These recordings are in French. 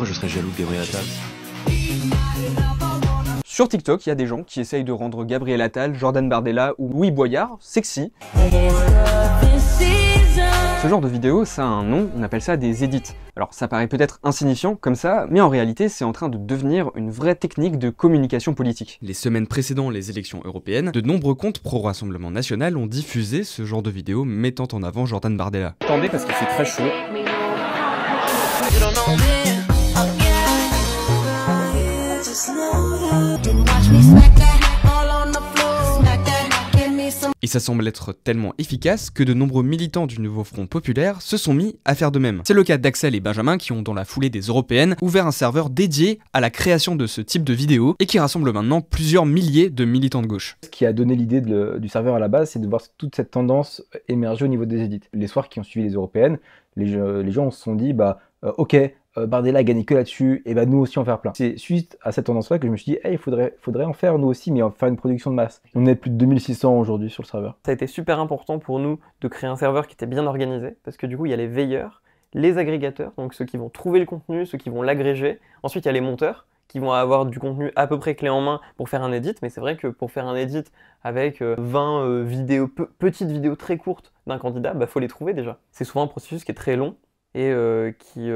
Pourquoi je serais jaloux de Gabriel Attal? Sur TikTok, il y a des gens qui essayent de rendre Gabriel Attal, Jordan Bardella ou Louis Boyard sexy. Ce genre de vidéo, ça a un nom, on appelle ça des edits. Alors ça paraît peut-être insignifiant comme ça, mais en réalité c'est en train de devenir une vraie technique de communication politique. Les semaines précédant les élections européennes, de nombreux comptes pro-Rassemblement National ont diffusé ce genre de vidéos mettant en avant Jordan Bardella. Attendez parce qu'il fait très chaud. Et ça semble être tellement efficace que de nombreux militants du nouveau Front Populaire se sont mis à faire de même. C'est le cas d'Axel et Benjamin qui ont, dans la foulée des européennes, ouvert un serveur dédié à la création de ce type de vidéos et qui rassemble maintenant plusieurs milliers de militants de gauche. Ce qui a donné l'idée du serveur à la base, c'est de voir toute cette tendance émerger au niveau des edits. Les soirs qui ont suivi les européennes, les gens se sont dit, ok, Bardella a gagné que là-dessus, et nous aussi en faire plein. C'est suite à cette tendance-là que je me suis dit, hey, il faudrait en faire nous aussi, mais en faire une production de masse. On est plus de 2600 aujourd'hui sur le serveur. Ça a été super important pour nous de créer un serveur qui était bien organisé, parce que du coup il y a les veilleurs, les agrégateurs, donc ceux qui vont trouver le contenu, ceux qui vont l'agréger. Ensuite il y a les monteurs, qui vont avoir du contenu à peu près clé en main pour faire un edit, mais c'est vrai que pour faire un edit avec 20 vidéos, petites vidéos très courtes d'un candidat, faut les trouver déjà. C'est souvent un processus qui est très long, et qui,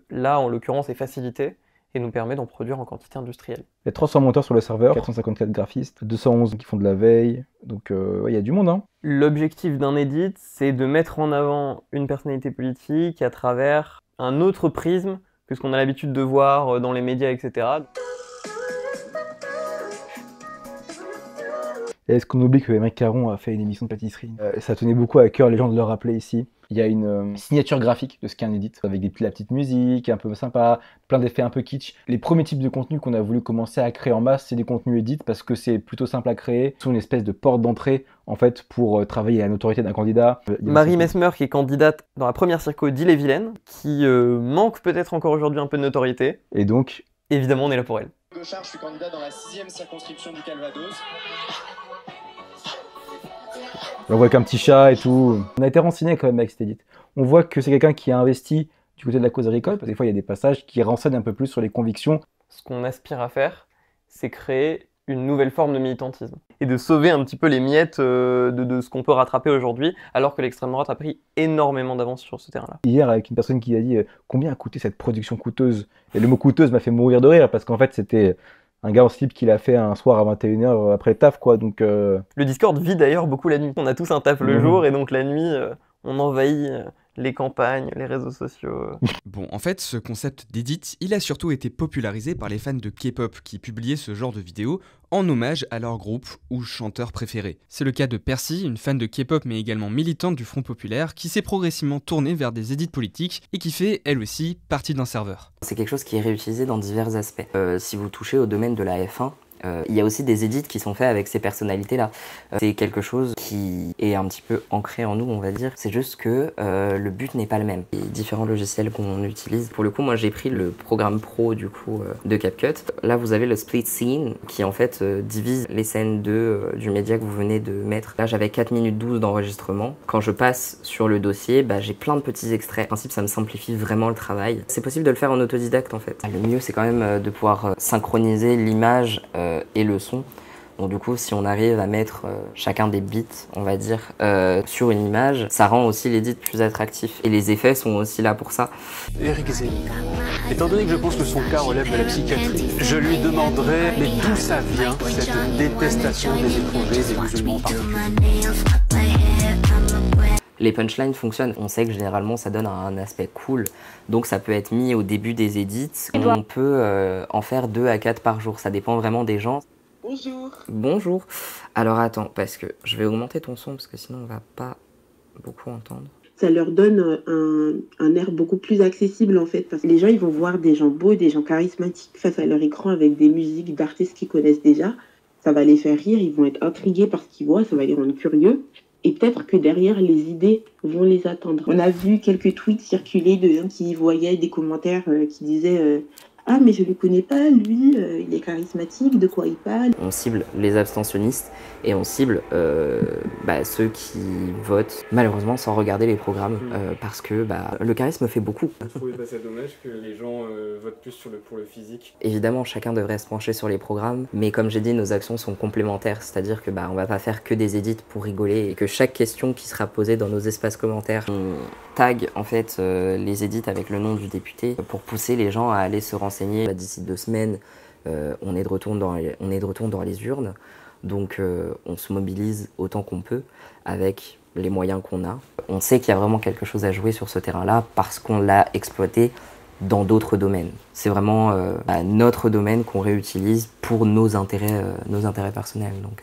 là, en l'occurrence, est facilité et nous permet d'en produire en quantité industrielle. Il y a 300 monteurs sur le serveur, 454 graphistes, 211 qui font de la veille, donc il y a du monde. Hein. L'objectif d'un edit, c'est de mettre en avant une personnalité politique à travers un autre prisme que ce qu'on a l'habitude de voir dans les médias, etc. Et est-ce qu'on oublie que Émeric Caron a fait une émission de pâtisserie? Ça tenait beaucoup à cœur les gens de le rappeler ici. Il y a une signature graphique de ce qu'est un edit, avec la petite musique, un peu sympa, plein d'effets un peu kitsch. Les premiers types de contenus qu'on a voulu commencer à créer en masse, c'est des contenus edits parce que c'est plutôt simple à créer. C'est une espèce de porte d'entrée en fait pour travailler la notoriété d'un candidat. Marie Messmer qui est candidate dans la première circo d'Ille-et-Vilaine, qui manque peut-être encore aujourd'hui un peu de notoriété. Et donc, évidemment, on est là pour elle. Gauchard, je suis candidat dans la 6e circonscription du Calvados. On voit qu'un petit chat et tout. On a été renseigné quand même avec cet edit. On voit que c'est quelqu'un qui a investi du côté de la cause agricole, parce que des fois il y a des passages qui renseignent un peu plus sur les convictions. Ce qu'on aspire à faire, c'est créer une nouvelle forme de militantisme et de sauver un petit peu les miettes de ce qu'on peut rattraper aujourd'hui, alors que l'extrême droite a pris énormément d'avance sur ce terrain-là. Hier, avec une personne qui a dit combien a coûté cette production coûteuse, et le mot coûteuse m'a fait mourir de rire, parce qu'en fait c'était un gars en slip qui l'a fait un soir à 21h après le taf, quoi, donc... Le Discord vit d'ailleurs beaucoup la nuit. On a tous un taf le jour, et donc la nuit, on envahit les campagnes, les réseaux sociaux. Bon, en fait, ce concept d'edit, il a surtout été popularisé par les fans de K-pop qui publiaient ce genre de vidéos en hommage à leur groupe ou chanteur préféré. C'est le cas de Percy, une fan de K-pop mais également militante du Front Populaire, qui s'est progressivement tournée vers des edits politiques et qui fait, elle aussi, partie d'un serveur. C'est quelque chose qui est réutilisé dans divers aspects. Si vous touchez au domaine de la F1, il y a aussi des edits qui sont faits avec ces personnalités-là. C'est quelque chose qui est un petit peu ancré en nous, on va dire. C'est juste que le but n'est pas le même. Les différents logiciels qu'on utilise. Pour le coup, moi j'ai pris le programme pro du coup de CapCut. Là, vous avez le split scene qui en fait divise les scènes du média que vous venez de mettre. Là, j'avais 4 minutes 12 d'enregistrement. Quand je passe sur le dossier, j'ai plein de petits extraits. En principe, ça me simplifie vraiment le travail. C'est possible de le faire en autodidacte en fait. Le mieux, c'est quand même de pouvoir synchroniser l'image et le son. Donc du coup, si on arrive à mettre chacun des bits, on va dire, sur une image, ça rend aussi l'édit plus attractif. Et les effets sont aussi là pour ça. Éric Zemmour, étant donné que je pense que son cas relève de la psychiatrie, je lui demanderai mais d'où ça vient, cette détestation des étrangers, des musulmans en particulier. Les punchlines fonctionnent. On sait que généralement ça donne un aspect cool, donc ça peut être mis au début des edits. On peut en faire 2 à 4 par jour, ça dépend vraiment des gens. Bonjour. Bonjour. Alors attends, parce que je vais augmenter ton son, parce que sinon on va pas beaucoup entendre. Ça leur donne un air beaucoup plus accessible en fait, parce que les gens ils vont voir des gens beaux, des gens charismatiques face à leur écran avec des musiques d'artistes qu'ils connaissent déjà. Ça va les faire rire, ils vont être intrigués par ce qu'ils voient, ça va les rendre curieux. Et peut-être que derrière, les idées vont les attendre. On a vu quelques tweets circuler de gens qui voyaient des commentaires qui disaient Ah, mais je ne le connais pas, lui, il est charismatique, de quoi il parle? On cible les abstentionnistes et on cible ceux qui votent malheureusement sans regarder les programmes parce que le charisme fait beaucoup. Vous trouvez pas ça dommage que les gens votent plus pour le physique? Évidemment, chacun devrait se pencher sur les programmes, mais comme j'ai dit, nos actions sont complémentaires, c'est-à-dire que on va pas faire que des edits pour rigoler et que chaque question qui sera posée dans nos espaces commentaires, on tag en fait les edits avec le nom du député pour pousser les gens à aller se renseigner. D'ici 2 semaines, on est de retour dans les urnes, donc on se mobilise autant qu'on peut avec les moyens qu'on a. On sait qu'il y a vraiment quelque chose à jouer sur ce terrain-là parce qu'on l'a exploité dans d'autres domaines. C'est vraiment notre domaine qu'on réutilise pour nos intérêts personnels. Donc,